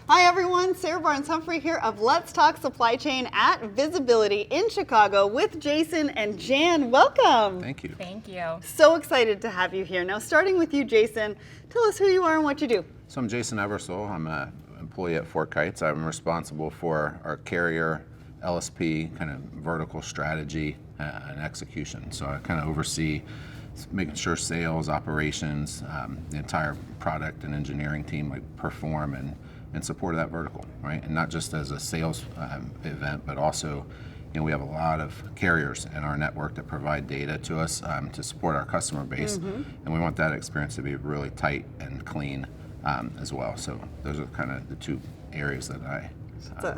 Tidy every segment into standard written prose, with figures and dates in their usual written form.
Hi everyone, Sarah Barnes-Humphrey here of Let's Talk Supply Chain at Visibility in Chicago with Jason and Jan. Welcome. Thank you. Thank you. So excited to have you here. Now starting with you, Jason, tell us who you are and what you do. So I'm Jason Eversole. I'm an employee at FourKites. I'm responsible for our carrier, LSP, kind of vertical strategy and execution. So I kind of oversee making sure sales, operations, the entire product and engineering team perform in support of that vertical, right? And not just as a sales event, but also, we have a lot of carriers in our network that provide data to us to support our customer base, and we want that experience to be really tight and clean as well. So those are kind of the two areas that I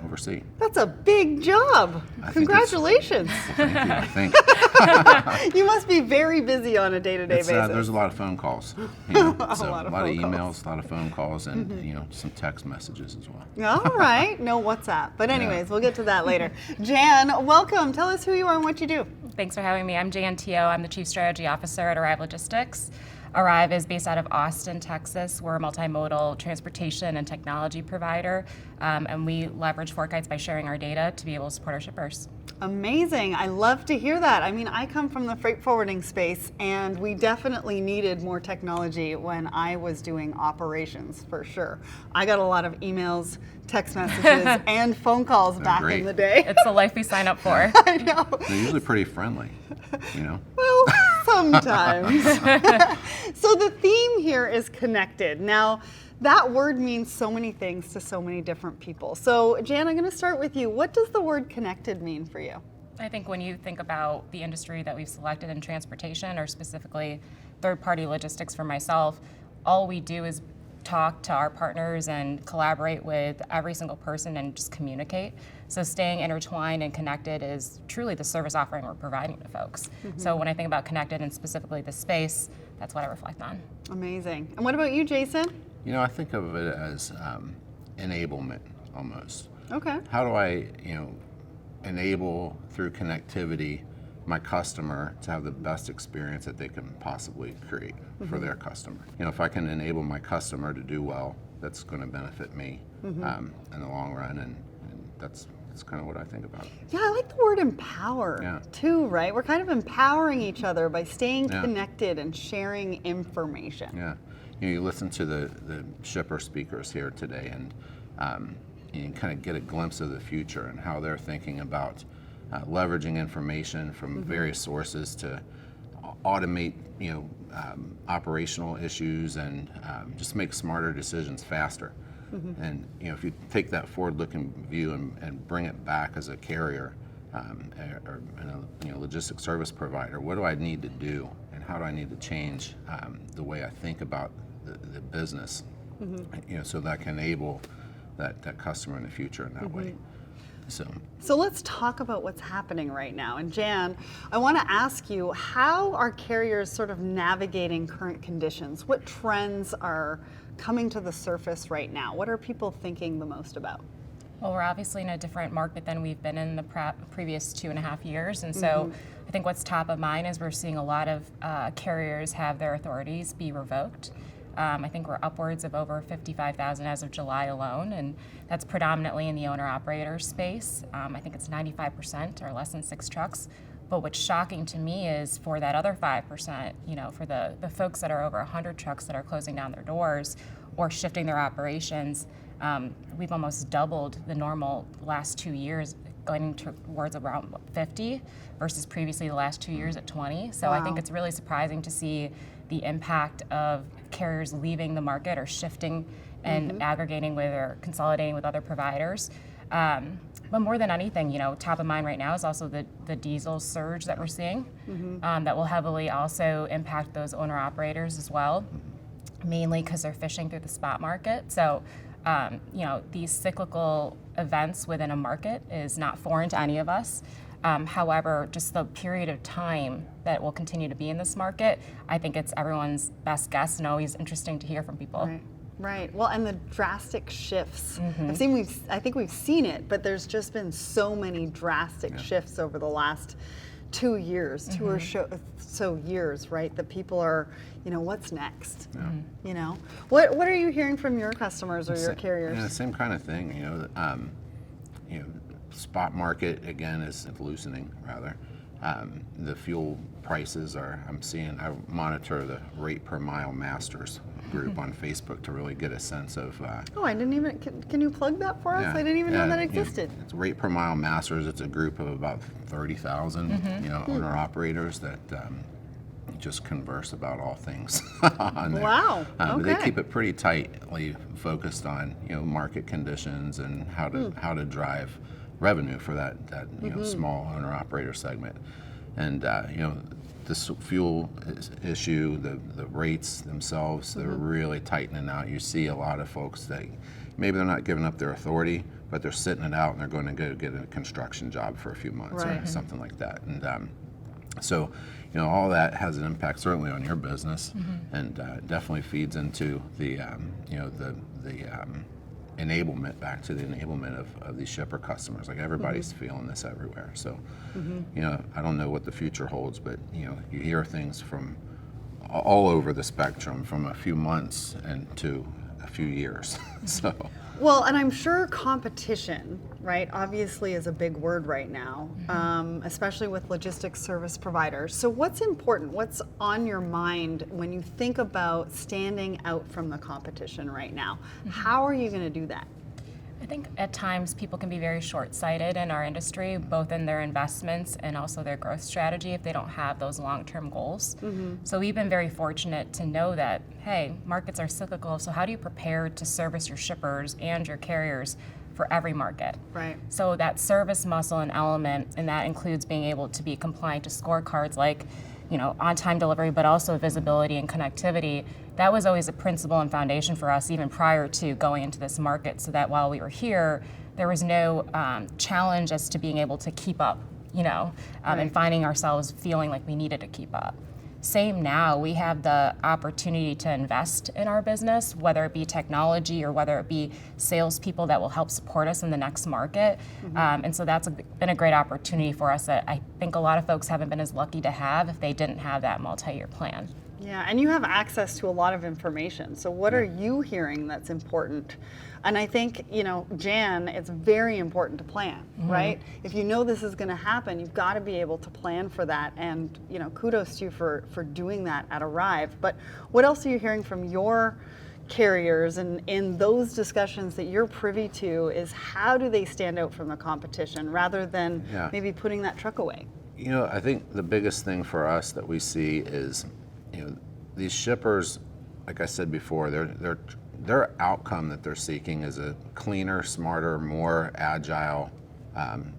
oversee. That's a big job. Congratulations. Thank you, I think. You must be very busy on a day-to-day basis. There's a lot of phone calls. a lot of emails, a lot of phone calls, and some text messages as well. All right, no WhatsApp. But anyways, we'll get to that later. Jan, welcome. Tell us who you are and what you do. Thanks for having me. I'm J-Ann Tio. I'm the Chief Strategy Officer at Arrive Logistics. Arrive is based out of Austin, Texas. We're a multimodal transportation and technology provider, and we leverage FourKites by sharing our data to be able to support our shippers. Amazing. I love to hear that. I mean, I come from the freight forwarding space, and we definitely needed more technology when I was doing operations, for sure. I got a lot of emails, text messages, and phone calls back in the day. It's the life we sign up for. I know. They're usually pretty friendly, Well, sometimes. So the theme here is connected. Now, that word means so many things to so many different people. So, Jan, I'm going to start with you. What does the word connected mean for you? I think when you think about the industry that we've selected in transportation, or specifically third-party logistics for myself, all we do is talk to our partners and collaborate with every single person and just communicate. So staying intertwined and connected is truly the service offering we're providing to folks. So when I think about connected and specifically the space, that's what I reflect on. Amazing. And what about you, Jason? I think of it as enablement almost. Okay. How do I, enable through connectivity my customer to have the best experience that they can possibly create for their customer? If I can enable my customer to do well, that's going to benefit me in the long run, and that's kind of what I think about it. Yeah, I like the word empower too, right? We're kind of empowering each other by staying connected and sharing information. Yeah. You listen to the shipper speakers here today, and you can kind of get a glimpse of the future and how they're thinking about leveraging information from various sources to automate, operational issues and just make smarter decisions faster. And if you take that forward-looking view and bring it back as a carrier or a logistics service provider, what do I need to do, and how do I need to change the way I think about the business, so that I can enable that customer in the future in that way. So let's talk about what's happening right now. And Jan, I want to ask you, how are carriers sort of navigating current conditions? What trends are coming to the surface right now? What are people thinking the most about? Well, we're obviously in a different market than we've been in the previous 2.5 years. And so I think what's top of mind is we're seeing a lot of carriers have their authorities be revoked. I think we're upwards of over 55,000 as of July alone, and that's predominantly in the owner-operator space. I think it's 95% are less than 6 trucks. But what's shocking to me is for that other 5%, for the folks that are over 100 trucks that are closing down their doors or shifting their operations, we've almost doubled the normal last 2 years, going towards around 50 versus previously the last 2 years at 20. So I think it's really surprising to see the impact of carriers leaving the market or shifting and aggregating with or consolidating with other providers. But more than anything, top of mind right now is also the diesel surge that we're seeing that will heavily also impact those owner-operators as well, mainly because they're fishing through the spot market. So, these cyclical events within a market is not foreign to any of us. However, just the period of time that we'll continue to be in this market, I think it's everyone's best guess and always interesting to hear from people. Right. Well, and the drastic shifts. I think we've seen it, but there's just been so many drastic shifts over the last 2 years, so years, right? That people are, what's next? Yeah. What are you hearing from your customers or your carriers? Yeah, same kind of thing. Spot market again is loosening rather. The fuel prices are. I monitor the rate per mile masters group on Facebook to really get a sense of. Oh, I didn't even. Can you plug that for us? I didn't even know that existed. It's rate per mile masters. It's a group of about 30,000, owner operators that just converse about all things on there. Wow. But they keep it pretty tightly focused on market conditions and how to drive revenue for that small owner operator segment, and this fuel issue, the rates themselves, they're really tightening out. You see a lot of folks that maybe they're not giving up their authority, but they're sitting it out and they're going to go get a construction job for a few months or something like that. And so, all that has an impact certainly on your business, and definitely feeds into the enablement, back to the enablement of these shipper customers. Like everybody's feeling this everywhere. So, I don't know what the future holds, but you hear things from all over the spectrum, from a few months and to a few years. So. Well, and I'm sure competition, right, obviously is a big word right now, especially with logistics service providers. So what's important? What's on your mind when you think about standing out from the competition right now? How are you going to do that? I think at times people can be very short-sighted in our industry, both in their investments and also their growth strategy if they don't have those long-term goals. So we've been very fortunate to know that, hey, markets are cyclical, so how do you prepare to service your shippers and your carriers for every market? Right. So that service muscle and element, and that includes being able to be compliant to scorecards like on-time delivery, but also visibility and connectivity. That was always a principle and foundation for us even prior to going into this market, so that while we were here, there was no challenge as to being able to keep up, and finding ourselves feeling like we needed to keep up. Same now, we have the opportunity to invest in our business, whether it be technology or whether it be salespeople that will help support us in the next market. And so that's been a great opportunity for us that I think a lot of folks haven't been as lucky to have if they didn't have that multi-year plan. Yeah, and you have access to a lot of information. So what are you hearing that's important? And I think, Jan, it's very important to plan, right? If you know this is going to happen, you've got to be able to plan for that. And, kudos to you for doing that at Arrive. But what else are you hearing from your carriers and in those discussions that you're privy to is how do they stand out from the competition rather than maybe putting that truck away? I think the biggest thing for us that we see is, these shippers, like I said before, their outcome that they're seeking is a cleaner, smarter, more agile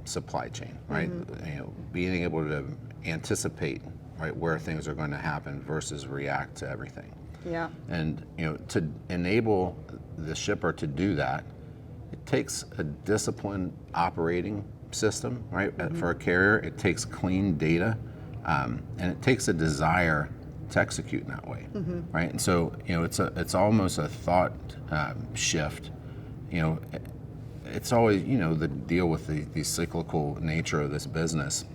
supply chain, right? Being able to anticipate, right, where things are going to happen versus react to everything. Yeah. And to enable the shipper to do that, it takes a disciplined operating system, right? For a carrier, it takes clean data, and it takes a desire to execute in that way, right? And so, it's almost a thought shift. It's always, the deal with the cyclical nature of this business.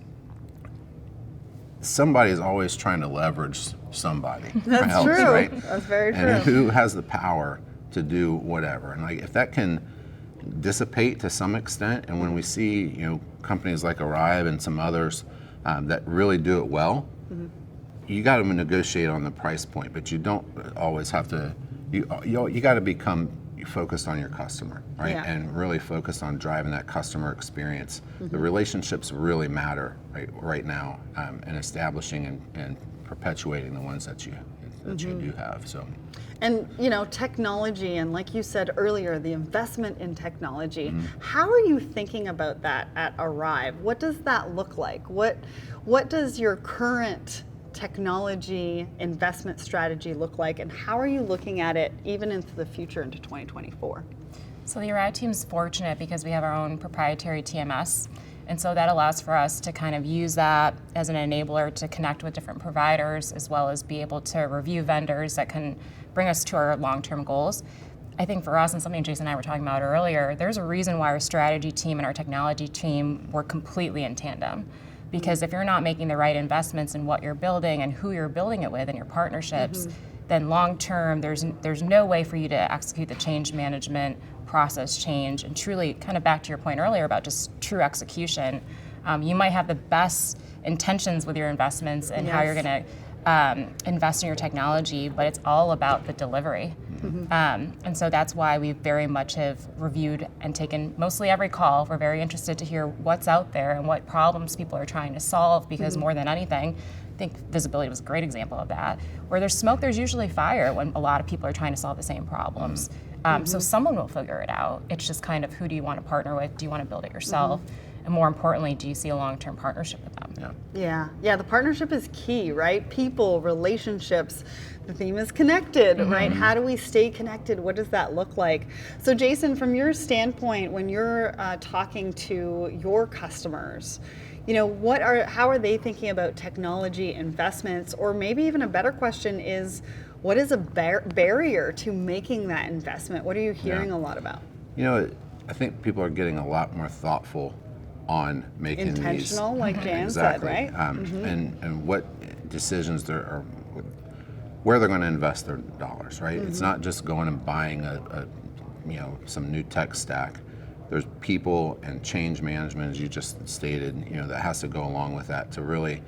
Somebody is always trying to leverage somebody. That's else, true. Right? That's very true. And who has the power to do whatever? And if that can dissipate to some extent, and when we see, companies like Arrive and some others that really do it well. You got to negotiate on the price point, but you don't always have to. You got to become focused on your customer, right? Yeah. And really focused on driving that customer experience. The relationships really matter right now, and establishing and perpetuating the ones that you do have. So. And technology, and like you said earlier, the investment in technology. How are you thinking about that at Arrive? What does that look like? What does your current technology investment strategy look like, and how are you looking at it even into the future, into 2024? So the Arrive team's fortunate because we have our own proprietary TMS, and so that allows for us to kind of use that as an enabler to connect with different providers, as well as be able to review vendors that can bring us to our long-term goals. I think for us, and something Jason and I were talking about earlier, there's a reason why our strategy team and our technology team were completely in tandem. Because if you're not making the right investments in what you're building and who you're building it with and your partnerships, then long term, there's no way for you to execute the change management, process change, and truly, kind of back to your point earlier about just true execution. You might have the best intentions with your investments and how you're going to invest in your technology, but it's all about the delivery. And so that's why we very much have reviewed and taken mostly every call. We're very interested to hear what's out there and what problems people are trying to solve, because more than anything, I think visibility was a great example of that. Where there's smoke, there's usually fire when a lot of people are trying to solve the same problems. So someone will figure it out. It's just kind of, who do you want to partner with? Do you want to build it yourself? And more importantly, do you see a long-term partnership with them? Yeah, the partnership is key, right? People, relationships, the theme is connected, right? How do we stay connected? What does that look like? So Jason, from your standpoint, when you're talking to your customers, you know, how are they thinking about technology investments? Or maybe even a better question is, what is a barrier to making that investment? What are you hearing a lot about? You know, I think people are getting a lot more thoughtful on making intentional, these, like J-Ann exactly, said, right? And what decisions where they're going to invest their dollars, right? It's not just going and buying some new tech stack. There's people and change management, as you just stated, that has to go along with that to really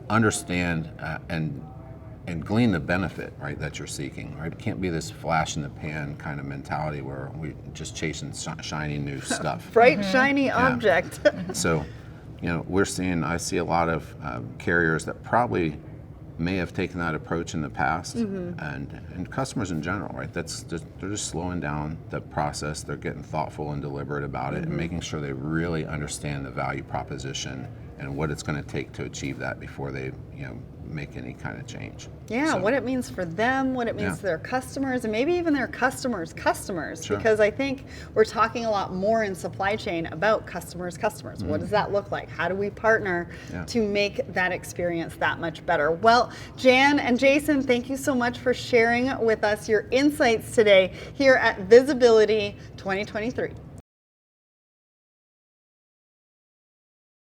understand and glean the benefit, right, that you're seeking, right? It can't be this flash in the pan kind of mentality where we're just chasing shiny new stuff. Bright, shiny object. So, I see a lot of carriers that probably may have taken that approach in the past, and customers in general, right? They're just slowing down the process. They're getting thoughtful and deliberate about it, and making sure they really understand the value proposition and what it's going to take to achieve that before they, make any kind of change. Yeah, what it means for them, what it means to their customers, and maybe even their customers' customers. Sure. Because I think we're talking a lot more in supply chain about customers' customers. What does that look like? How do we partner to make that experience that much better? Well, Jan and Jason, thank you so much for sharing with us your insights today here at Visibility 2023.